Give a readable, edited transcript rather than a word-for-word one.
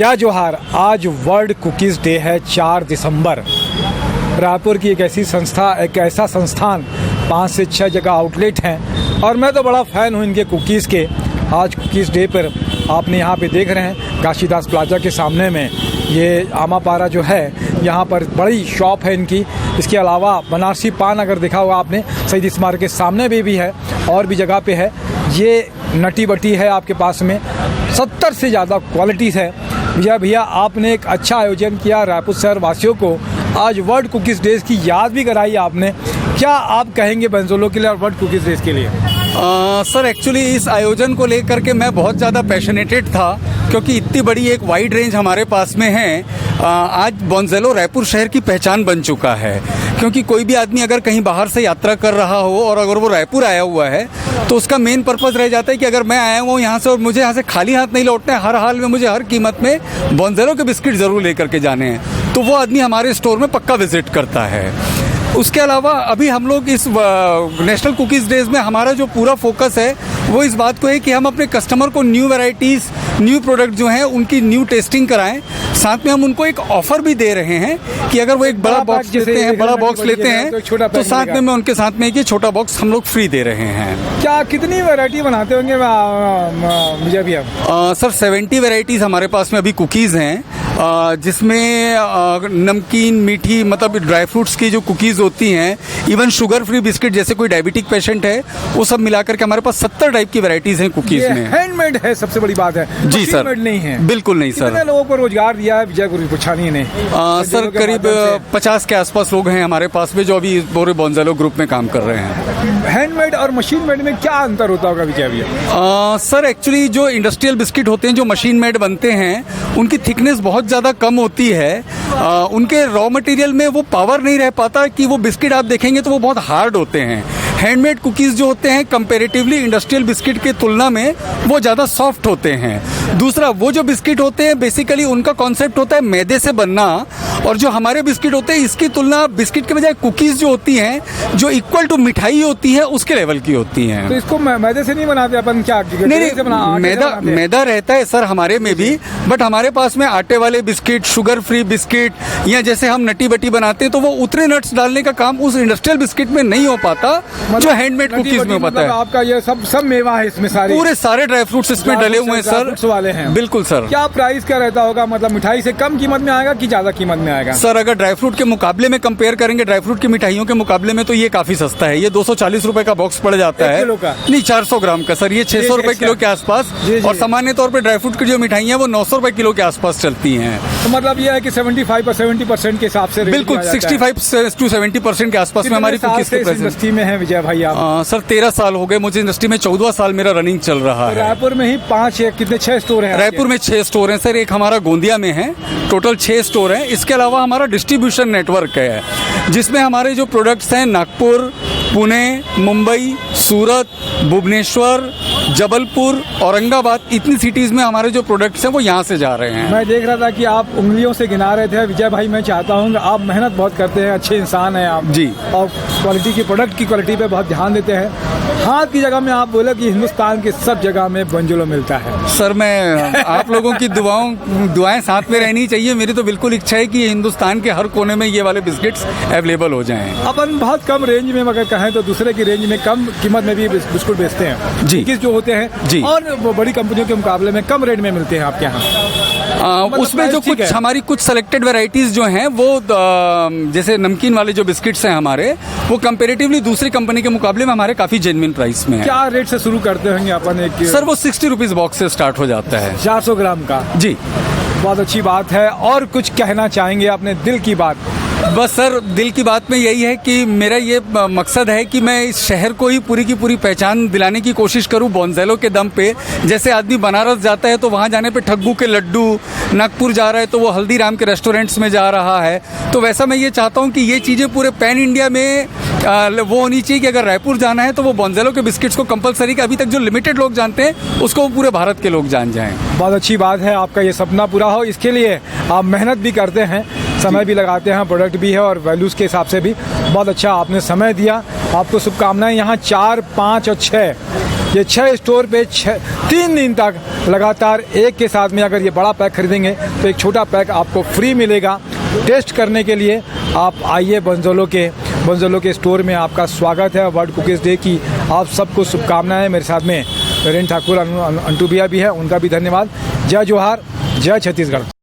क्या जोहार। आज वर्ल्ड कुकीज़ डे है 4 दिसंबर। रायपुर की एक ऐसी संस्था, एक ऐसा संस्थान, 5 से 6 जगह आउटलेट हैं और मैं तो बड़ा फ़ैन हूँ इनके कुकीज़ के। आज कुकीज़ डे पर आपने यहाँ पे देख रहे हैं काशीदास प्लाजा के सामने में ये आमापारा जो है, यहाँ पर बड़ी शॉप है इनकी। इसके अलावा बनारसी पान अगर देखा होगा आपने, शहीद स्मारक के सामने भी है और भी जगह पे है। ये नटी बटी है आपके पास में, 70 से ज़्यादा क्वालिटीज़ है। भैया आपने एक अच्छा आयोजन किया रायपुर शहर वासियों को। आज वर्ल्ड कुकीज़ डेज़ की याद भी कराई आपने। क्या आप कहेंगे बंजोलो के लिए और वर्ल्ड कुकीज़ डेज़ के लिए? सर एक्चुअली इस आयोजन को लेकर के मैं बहुत ज़्यादा पैशनेटेड था, क्योंकि इतनी बड़ी एक वाइड रेंज हमारे पास में है। आज बोंजेलो रायपुर शहर की पहचान बन चुका है, क्योंकि कोई भी आदमी अगर कहीं बाहर से यात्रा कर रहा हो और अगर वो रायपुर आया हुआ है तो उसका मेन पर्पज़ रह जाता है कि अगर मैं आया हूँ यहाँ से और मुझे यहाँ से खाली हाथ नहीं लौटना है, हर हाल में मुझे हर कीमत में बोंजेलो के बिस्किट ज़रूर लेकर के जाने हैं, तो वो आदमी हमारे स्टोर में पक्का विजिट करता है। उसके अलावा अभी हम लोग इस नेशनल कुकीज़ डेज़ में हमारा जो पूरा फोकस है वो इस बात को है कि हम अपने कस्टमर को न्यू वैरायटीज़, न्यू प्रोडक्ट जो हैं उनकी न्यू टेस्टिंग कराएं। साथ में हम उनको एक ऑफ़र भी दे रहे हैं कि अगर वो एक बड़ा बॉक्स लेते हैं, बड़ा बॉक्स लेते हैं तो साथ में मैं उनके साथ में एक छोटा बॉक्स हम लोग फ्री दे रहे हैं। क्या कितनी वैरायटी बनाते होंगे मुझे भी? सर 70 वैरायटीज़ हमारे पास में अभी कुकीज़ हैं, जिसमें नमकीन, मीठी, मतलब ड्राई फ्रूट्स की जो कुकीज़ होती हैं, इवन शुगर फ्री बिस्किट, जैसे कोई डायबिटिक पेशेंट है वो सब मिला करके हमारे पास 70 टाइप की वैरायटीज़ हैं कुकीज़ में। हैंडमेड है, सबसे बड़ी बात है। जी सर, नहीं है, बिल्कुल नहीं सर। कितने लोगों को रोजगार दिया है विजय गुरु? पूछा नहीं। सर करीब 50 के आसपास लोग हैं हमारे पास में जो अभी पूरे बोंजेलो ग्रुप में काम कर रहे हैं। हैंडमेड और मशीन मेड में क्या अंतर होता होगा विजय भैया? सर एक्चुअली जो इंडस्ट्रियल बिस्किट होते हैं, जो मशीन मेड बनते हैं, उनकी थिकनेस बहुत ज़्यादा कम होती है। उनके रॉ मटेरियल में वो पावर नहीं रह पाता कि वो बिस्किट आप देखेंगे तो वो बहुत हार्ड होते हैं। हैंडमेड कुकीज़ जो होते हैं कंपैरेटिवली इंडस्ट्रियल बिस्किट के तुलना में वो ज़्यादा सॉफ्ट होते हैं। दूसरा, वो जो बिस्किट होते हैं बेसिकली उनका कॉन्सेप्ट होता है मैदे से बनना, और जो हमारे बिस्किट होते हैं इसकी तुलना बिस्किट के बजाय कुकीज़ जो होती हैं, जो इक्वल टू मिठाई होती है उसके लेवल की होती हैं। तो इसको मैदे से नहीं बनाते अपन? क्या नहीं, मैदा रहता है सर हमारे में भी, बट हमारे पास में आटे वाले बिस्किट, शुगर फ्री बिस्किट, या जैसे हम नटी बटी बनाते हैं तो वो उतने नट्स डालने का काम उस इंडस्ट्रियल बिस्किट में नहीं हो पाता जो हैंडमेड कुकीज में होता है। आपका ये सब मेवा है इसमें, पूरे सारे ड्राई फ्रूट्स इसमें डले हुए हैं सर, वाले हैं। बिल्कुल सर। क्या प्राइस क्या रहता होगा? मतलब मिठाई से कम कीमत में आएगा कि ज्यादा कीमत में आएगा? सर अगर ड्राई फ्रूट के मुकाबले में कंपेयर करेंगे, ड्राई फ्रूट की मिठाइयों के मुकाबले में, तो ये काफी सस्ता है। ये 240 रुपए का बॉक्स पड़ जाता है। नहीं, 400 ग्राम का सर। ये 600 रुपए किलो के आसपास, और सामान्य तौर पर ड्राई फ्रूट की जो मिठाई है वो 900 रुपए किलो के आसपास चलती है। तो मतलब ये है कि 70% के हिसाब से बिल्कुल 65 to 70% के आसपास में हमारी कुकीज की इंडस्ट्री में है विजय भाई आप? सर 13 साल हो गए मुझे इंडस्ट्री में, 14वां साल मेरा रनिंग चल रहा है। रायपुर में ही 6 स्टोर हैं? रायपुर में 6 स्टोर हैं सर, एक हमारा गोंदिया में है। टोटल 6 स्टोर हैं। इसके अलावा हमारा डिस्ट्रीब्यूशन नेटवर्क है, जिसमें हमारे जो प्रोडक्ट्स हैं नागपुर, पुणे, मुंबई, सूरत, भुवनेश्वर, जबलपुर, औरंगाबाद, इतनी सिटीज़ में हमारे जो प्रोडक्ट्स हैं वो यहाँ से जा रहे हैं। मैं देख रहा था कि आप उंगलियों से गिना रहे थे विजय भाई। मैं चाहता हूँ, आप मेहनत बहुत करते हैं, अच्छे इंसान हैं आप जी, और क्वालिटी की, प्रोडक्ट की क्वालिटी पे बहुत ध्यान देते हैं। हाथ की जगह में आप बोले कि हिंदुस्तान के सब जगह में बोंजेलो मिलता है। सर मैं आप लोगों की दुआएं साथ में रहनी चाहिए। मेरी तो बिल्कुल इच्छा है कि हिंदुस्तान के हर कोने में ये वाले बिस्किट्स अवेलेबल हो जाएं। अपन बहुत कम रेंज में अगर कहें तो दूसरे की रेंज में कम कीमत में भी बिस्कुट बेचते हैं जी, किस जो होते हैं जी, और वो बड़ी कंपनियों के मुकाबले में कम रेट में मिलते हैं आपके यहाँ। उसमें जो कुछ हमारी कुछ सेलेक्टेड वैरायटीज जो हैं वो जैसे नमकीन वाले जो बिस्किट्स हैं हमारे, वो कंपैरेटिवली दूसरी कंपनी के मुकाबले में हमारे काफी जेन्युइन प्राइस में है। क्या रेट से शुरू करते होंगे अपन? एक सर वो 60 रुपीज बॉक्स से स्टार्ट हो जाता है, 400 ग्राम का। जी, बहुत अच्छी बात है। और कुछ कहना चाहेंगे अपने दिल की बात? बस सर दिल की बात में यही है कि मेरा ये मकसद है कि मैं इस शहर को ही पूरी की पूरी पहचान दिलाने की कोशिश करूं बोंजेलो के दम पे। जैसे आदमी बनारस जाता है तो वहाँ जाने पे ठग्गू के लड्डू, नागपुर जा रहा है तो वो हल्दीराम के रेस्टोरेंट्स में जा रहा है, तो वैसा मैं ये चाहता हूँ कि ये चीज़ें पूरे पैन इंडिया में वो होनी चाहिए कि अगर रायपुर जाना है तो वो बोंजेलो के बिस्किट्स को कंपलसरी, कि अभी तक जो लिमिटेड लोग जानते हैं उसको वो पूरे भारत के लोग जान जाएं। बहुत अच्छी बात है, आपका ये सपना पूरा हो, इसके लिए आप मेहनत भी करते हैं, समय भी लगाते हैं, प्रोडक्ट भी है और वैल्यूज़ के हिसाब से भी बहुत अच्छा आपने समय दिया। आपको शुभकामनाएं। यहाँ 4, 5 और 6 ये 6 स्टोर पे 3 दिन तक लगातार एक के साथ में अगर ये बड़ा पैक खरीदेंगे तो एक छोटा पैक आपको फ्री मिलेगा। टेस्ट करने के लिए आप आइए बंजोलो के स्टोर में। आपका स्वागत है। वर्ल्ड कुकीज़ डे की आप सबको शुभकामनाएं। मेरे साथ में नरेंद्र ठाकुर अंटू भैया भी है, उनका भी धन्यवाद। जय जोहार, जय छत्तीसगढ़।